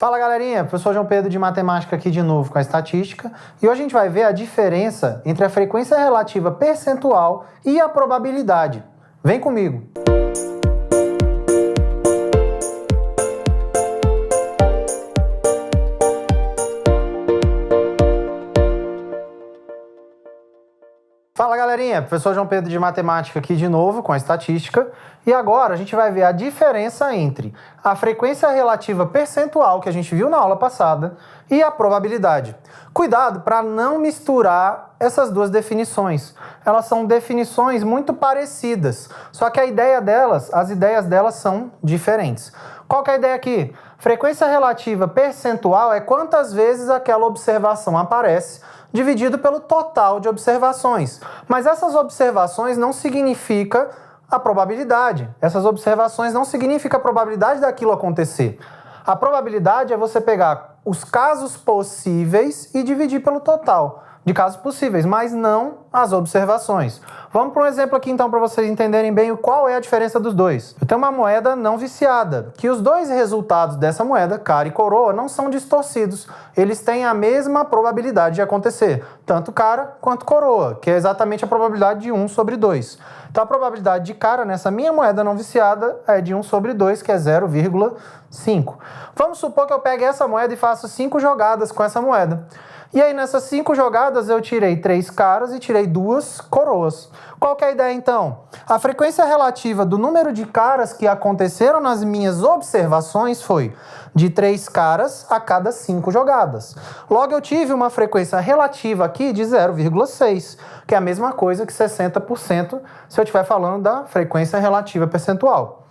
Fala galerinha, professor João Pedro de Matemática aqui de novo com a estatística e hoje a gente vai ver a diferença entre a frequência relativa percentual e a probabilidade. Vem comigo! Fala galerinha, professor João Pedro de Matemática aqui de novo com a estatística e agora a gente vai ver a diferença entre a frequência relativa percentual que a gente viu na aula passada e a probabilidade. Cuidado para não misturar essas duas definições. Elas são definições muito parecidas, só que as ideias delas são diferentes. Qual que é a ideia aqui? Frequência relativa percentual é quantas vezes aquela observação aparece dividido pelo total de observações. Mas essas observações não significam a probabilidade. Essas observações não significam a probabilidade daquilo acontecer. A probabilidade é você pegar os casos possíveis e dividir pelo total de casos possíveis, mas não as observações. Vamos para um exemplo aqui então para vocês entenderem bem qual é a diferença dos dois. Eu tenho uma moeda não viciada, que os dois resultados dessa moeda, cara e coroa, não são distorcidos. Eles têm a mesma probabilidade de acontecer, tanto cara quanto coroa, que é exatamente a probabilidade de 1 sobre 2. Então a probabilidade de cara nessa minha moeda não viciada é de 1 sobre 2, que é 0,5. Vamos supor que eu pegue essa moeda e faço 5 jogadas com essa moeda. E aí nessas 5 jogadas eu tirei 3 caras e tirei 2 coroas. Qual que é a ideia então? A frequência relativa do número de caras que aconteceram nas minhas observações foi de 3 caras a cada 5 jogadas. Logo eu tive uma frequência relativa aqui de 0,6, que é a mesma coisa que 60% se eu estiver falando da frequência relativa percentual.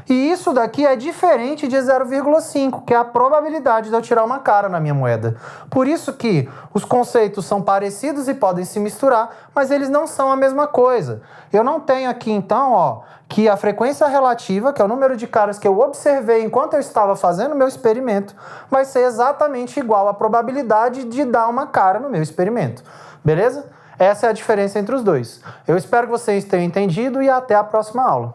E isso daqui é diferente de 0,5, que é a probabilidade de eu tirar uma cara na minha moeda. Por isso que os conceitos são parecidos e podem se misturar, mas eles não são a mesma coisa. Eu não tenho aqui então, que a frequência relativa, que é o número de caras que eu observei enquanto eu estava fazendo o meu experimento, vai ser exatamente igual à probabilidade de dar uma cara no meu experimento. Beleza? Essa é a diferença entre os dois. Eu espero que vocês tenham entendido e até a próxima aula.